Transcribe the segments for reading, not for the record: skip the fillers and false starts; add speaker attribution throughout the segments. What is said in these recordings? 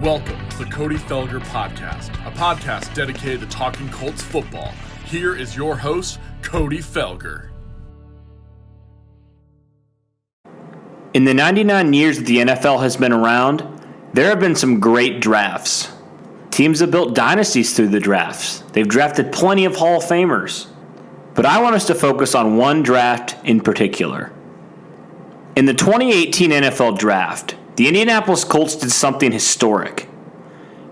Speaker 1: Welcome to the Cody Felger Podcast, a podcast dedicated to talking Colts football. Here is your host, Cody Felger.
Speaker 2: In the 99 years that the NFL has been around, there have been some great drafts. Teams have built dynasties through the drafts. They've drafted plenty of Hall of Famers. But I want us to focus on one draft in particular. In the 2018 NFL Draft, the Indianapolis Colts did something historic.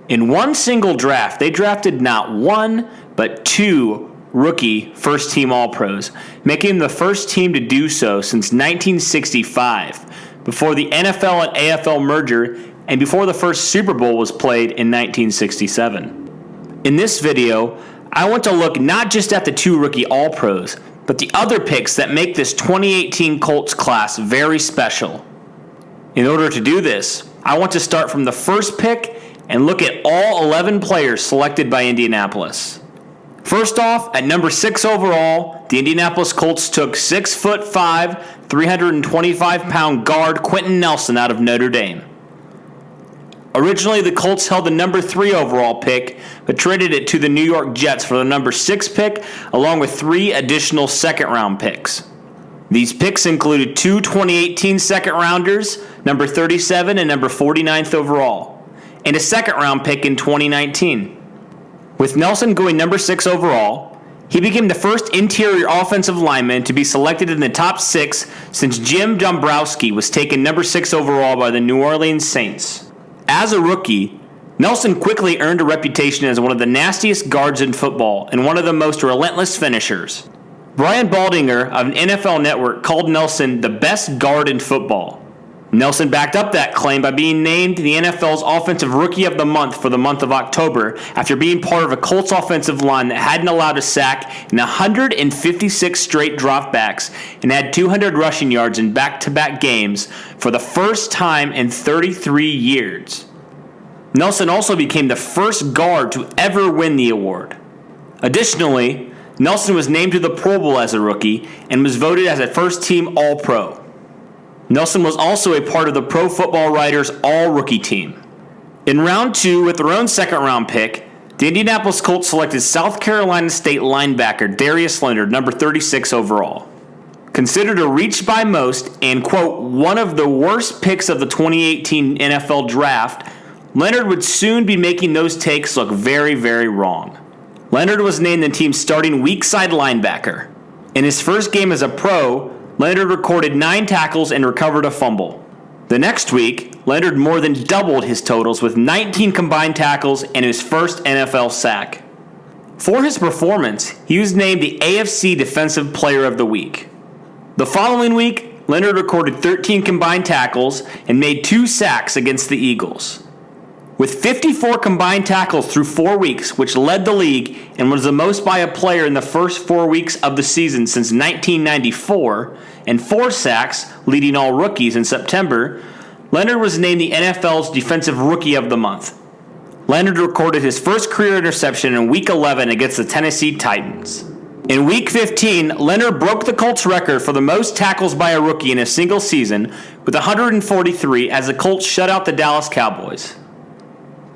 Speaker 2: In one single draft, they drafted not one, but two rookie first-team All-Pros, making them the first team to do so since 1965, before the NFL and AFL merger and before the first Super Bowl was played in 1967. In this video, I want to look not just at the two rookie All-Pros, but the other picks that make this 2018 Colts class very special. In order to do this, I want to start from the first pick and look at all 11 players selected by Indianapolis. First off, at number 6 overall, the Indianapolis Colts took 6'5", 325-pound guard Quentin Nelson out of Notre Dame. Originally, the Colts held the number 3 overall pick, but traded it to the New York Jets for the number 6 pick, along with 3 additional second-round picks. These picks included 2 2018 second-rounders, number 37 and number 49th overall, and a second-round pick in 2019. With Nelson going number 6 overall, he became the first interior offensive lineman to be selected in the top 6 since Jim Dombrowski was taken number 6 overall by the New Orleans Saints. As a rookie, Nelson quickly earned a reputation as one of the nastiest guards in football and one of the most relentless finishers. Brian Baldinger of an NFL Network called Nelson the best guard in football. Nelson backed up that claim by being named the NFL's Offensive Rookie of the Month for the month of October after being part of a Colts offensive line that hadn't allowed a sack in 156 straight dropbacks and had 200 rushing yards in back-to-back games for the first time in 33 years. Nelson also became the first guard to ever win the award. Additionally, Nelson was named to the Pro Bowl as a rookie and was voted as a first-team All-Pro. Nelson was also a part of the Pro Football Writers All-Rookie team. In round 2, with their own second-round pick, the Indianapolis Colts selected South Carolina State linebacker Darius Leonard, number 36 overall. Considered a reach by most and, quote, one of the worst picks of the 2018 NFL Draft, Leonard would soon be making those takes look very, very wrong. Leonard was named the team's starting weak side linebacker. In his first game as a pro, Leonard recorded 9 tackles and recovered a fumble. The next week, Leonard more than doubled his totals with 19 combined tackles and his first NFL sack. For his performance, he was named the AFC Defensive Player of the Week. The following week, Leonard recorded 13 combined tackles and made 2 sacks against the Eagles. With 54 combined tackles through 4 weeks, which led the league and was the most by a player in the first 4 weeks of the season since 1994, and 4 sacks, leading all rookies in September, Leonard was named the NFL's Defensive Rookie of the Month. Leonard recorded his first career interception in Week 11 against the Tennessee Titans. In Week 15, Leonard broke the Colts record for the most tackles by a rookie in a single season with 143 as the Colts shut out the Dallas Cowboys.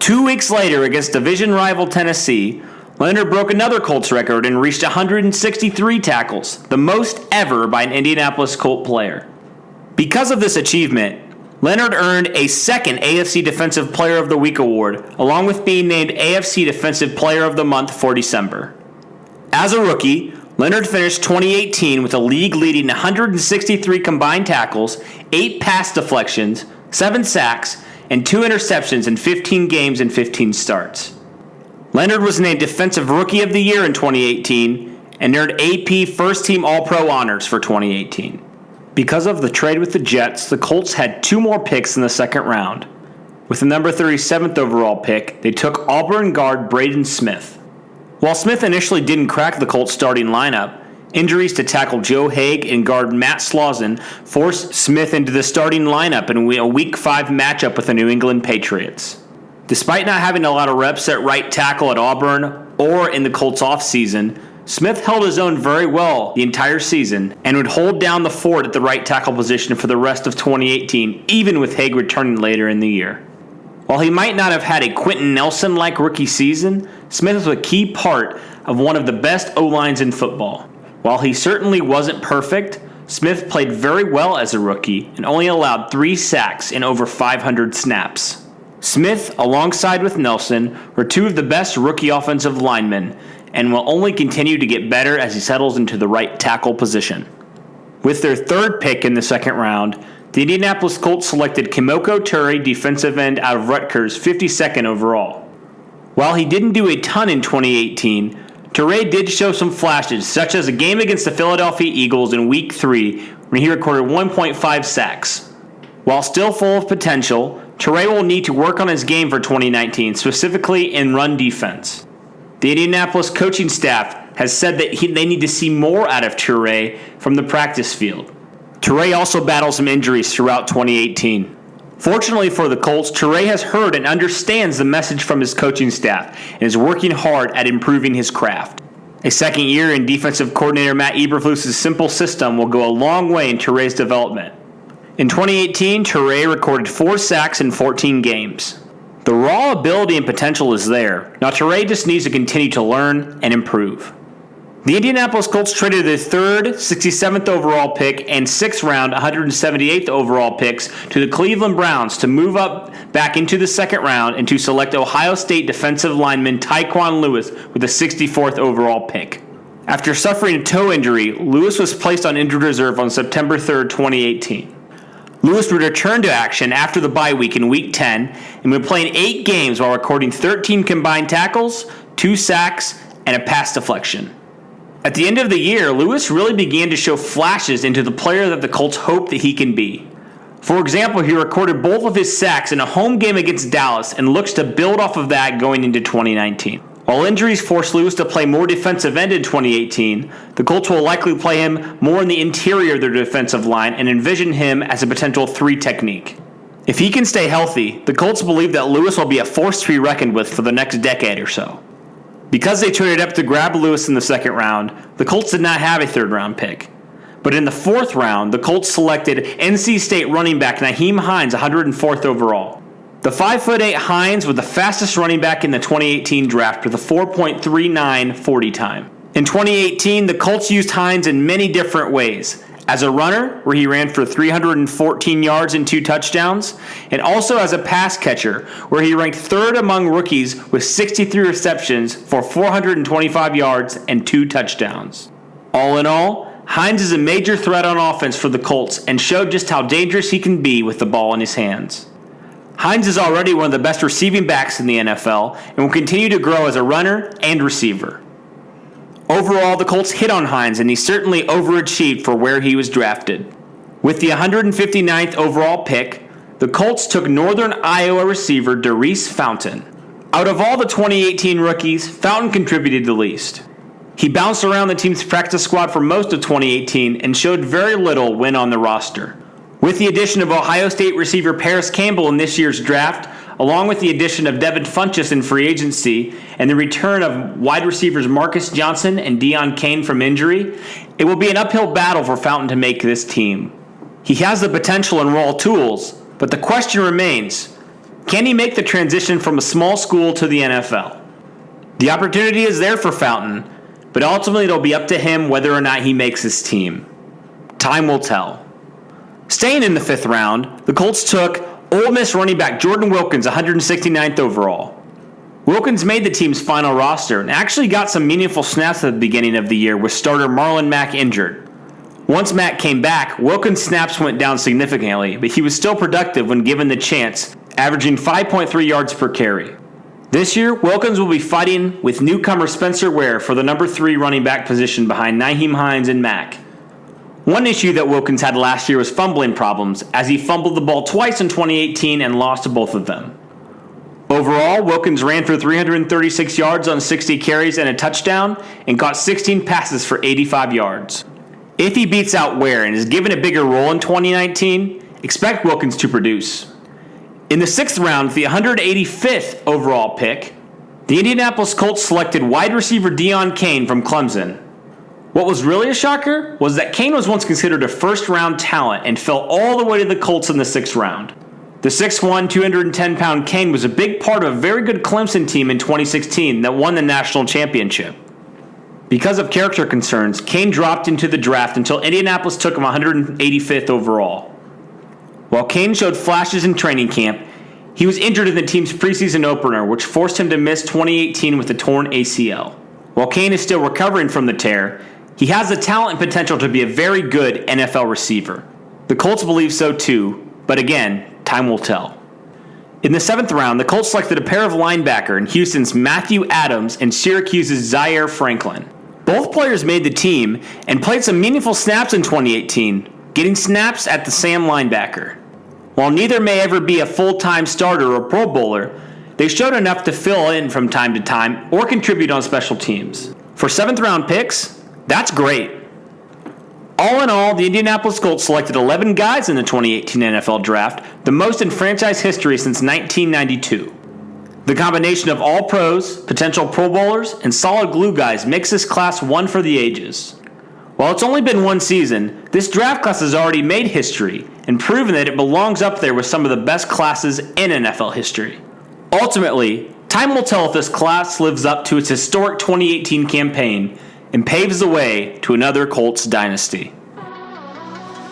Speaker 2: 2 weeks later, against division rival Tennessee, Leonard broke another Colts record and reached 163 tackles, the most ever by an Indianapolis Colt player. Because of this achievement, Leonard earned a second AFC Defensive Player of the Week award, along with being named AFC Defensive Player of the Month for December. As a rookie, Leonard finished 2018 with a league-leading 163 combined tackles, 8 pass deflections, 7 sacks, and 2 interceptions in 15 games and 15 starts. Leonard was named Defensive Rookie of the Year in 2018 and earned AP First Team All-Pro honors for 2018. Because of the trade with the Jets, the Colts had 2 more picks in the second round. With the number 37th overall pick, they took Auburn guard Braden Smith. While Smith initially didn't crack the Colts starting lineup, injuries to tackle Joe Haig and guard Matt Slauson forced Smith into the starting lineup in a Week 5 matchup with the New England Patriots. Despite not having a lot of reps at right tackle at Auburn or in the Colts offseason, Smith held his own very well the entire season and would hold down the fort at the right tackle position for the rest of 2018, even with Haig returning later in the year. While he might not have had a Quentin Nelson-like rookie season, Smith was a key part of one of the best O-lines in football. While he certainly wasn't perfect, Smith played very well as a rookie and only allowed 3 sacks in over 500 snaps. Smith, alongside with Nelson, were 2 of the best rookie offensive linemen and will only continue to get better as he settles into the right tackle position. With their 3rd pick in the 2nd round, the Indianapolis Colts selected Kimmo Coterie, defensive end out of Rutgers, 52nd overall. While he didn't do a ton in 2018, Toure did show some flashes, such as a game against the Philadelphia Eagles in Week 3, when he recorded 1.5 sacks. While still full of potential, Toure will need to work on his game for 2019, specifically in run defense. The Indianapolis coaching staff has said that they need to see more out of Toure from the practice field. Toure also battled some injuries throughout 2018. Fortunately for the Colts, Toure has heard and understands the message from his coaching staff and is working hard at improving his craft. A second year in defensive coordinator Matt Eberflus's simple system will go a long way in Toure's development. In 2018, Toure recorded 4 sacks in 14 games. The raw ability and potential is there. Now Toure just needs to continue to learn and improve. The Indianapolis Colts traded their 3rd, 67th overall pick and 6th round, 178th overall picks to the Cleveland Browns to move up back into the 2nd round and to select Ohio State defensive lineman Taekwon Lewis with the 64th overall pick. After suffering a toe injury, Lewis was placed on injured reserve on September 3rd, 2018. Lewis would return to action after the bye week in Week 10 and would play in 8 games while recording 13 combined tackles, 2 sacks, and a pass deflection. At the end of the year, Lewis really began to show flashes into the player that the Colts hope that he can be. For example, he recorded both of his sacks in a home game against Dallas and looks to build off of that going into 2019. While injuries forced Lewis to play more defensive end in 2018, the Colts will likely play him more in the interior of their defensive line and envision him as a potential 3 technique. If he can stay healthy, the Colts believe that Lewis will be a force to be reckoned with for the next decade or so. Because they traded up to grab Lewis in the 2nd round, the Colts did not have a 3rd round pick. But in the 4th round, the Colts selected NC State running back Nyheim Hines, 104th overall. The 5'8" Hines was the fastest running back in the 2018 draft with a 4.39 40 time. In 2018, the Colts used Hines in many different ways. As a runner, where he ran for 314 yards and 2 touchdowns, and also as a pass catcher, where he ranked 3rd among rookies with 63 receptions for 425 yards and 2 touchdowns. All in all, Hines is a major threat on offense for the Colts and showed just how dangerous he can be with the ball in his hands. Hines is already one of the best receiving backs in the NFL and will continue to grow as a runner and receiver. Overall, the Colts hit on Hines, and he certainly overachieved for where he was drafted. With the 159th overall pick, the Colts took Northern Iowa receiver Darius Fountain. Out of all the 2018 rookies, Fountain contributed the least. He bounced around the team's practice squad for most of 2018 and showed very little when on the roster. With the addition of Ohio State receiver Paris Campbell in this year's draft, along with the addition of Devin Funchess in free agency and the return of wide receivers Marcus Johnson and Deon Cain from injury, it will be an uphill battle for Fountain to make this team. He has the potential and raw tools, but the question remains, can he make the transition from a small school to the NFL? The opportunity is there for Fountain, but ultimately it'll be up to him whether or not he makes his team. Time will tell. Staying in the 5th round, the Colts took Ole Miss running back Jordan Wilkins, 169th overall. Wilkins made the team's final roster and actually got some meaningful snaps at the beginning of the year with starter Marlon Mack injured. Once Mack came back, Wilkins' snaps went down significantly, but he was still productive when given the chance, averaging 5.3 yards per carry. This year, Wilkins will be fighting with newcomer Spencer Ware for the number 3 running back position behind Nyheim Hines and Mack. One issue that Wilkins had last year was fumbling problems, as he fumbled the ball twice in 2018 and lost both of them. Overall, Wilkins ran for 336 yards on 60 carries and a touchdown, and caught 16 passes for 85 yards. If he beats out Ware and is given a bigger role in 2019, expect Wilkins to produce. In the 6th round, the 185th overall pick, the Indianapolis Colts selected wide receiver Deon Cain from Clemson. What was really a shocker was that Cain was once considered a first-round talent and fell all the way to the Colts in the 6th round. The 6'1", 210-pound Cain was a big part of a very good Clemson team in 2016 that won the national championship. Because of character concerns, Cain dropped into the draft until Indianapolis took him 185th overall. While Cain showed flashes in training camp, he was injured in the team's preseason opener, which forced him to miss 2018 with a torn ACL. While Cain is still recovering from the tear, he has the talent and potential to be a very good NFL receiver. The Colts believe so too, but again, time will tell. In the 7th round, the Colts selected a pair of linebacker in Houston's Matthew Adams and Syracuse's Zaire Franklin. Both players made the team and played some meaningful snaps in 2018, getting snaps at the Sam linebacker. While neither may ever be a full-time starter or Pro Bowler, they showed enough to fill in from time to time or contribute on special teams. For 7th round picks, that's great. All in all, the Indianapolis Colts selected 11 guys in the 2018 NFL Draft, the most in franchise history since 1992. The combination of all pros, potential Pro Bowlers, and solid glue guys makes this class one for the ages. While it's only been one season, this draft class has already made history and proven that it belongs up there with some of the best classes in NFL history. Ultimately, time will tell if this class lives up to its historic 2018 campaign and paves the way to another Colts dynasty.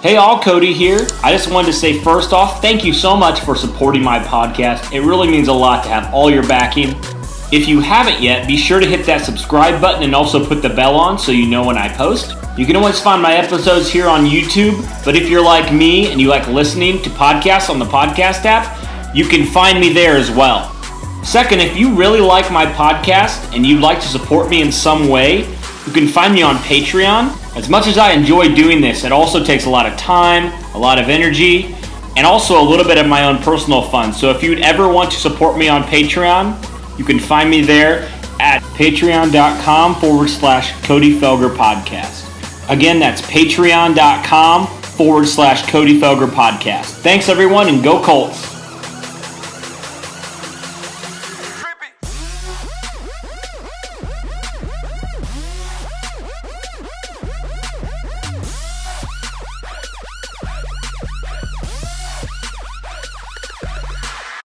Speaker 2: Hey all, Cody here. I just wanted to say first off, thank you so much for supporting my podcast. It really means a lot to have all your backing. If you haven't yet, be sure to hit that subscribe button and also put the bell on so you know when I post. You can always find my episodes here on YouTube, but if you're like me and you like listening to podcasts on the podcast app, you can find me there as well. Second, if you really like my podcast and you'd like to support me in some way, you can find me on Patreon. As much as I enjoy doing this, it also takes a lot of time, a lot of energy, and also a little bit of my own personal funds. So if you'd ever want to support me on Patreon, you can find me there at patreon.com/Cody Felger Podcast. Again, that's patreon.com/Cody Felger Podcast. Thanks everyone, and go Colts!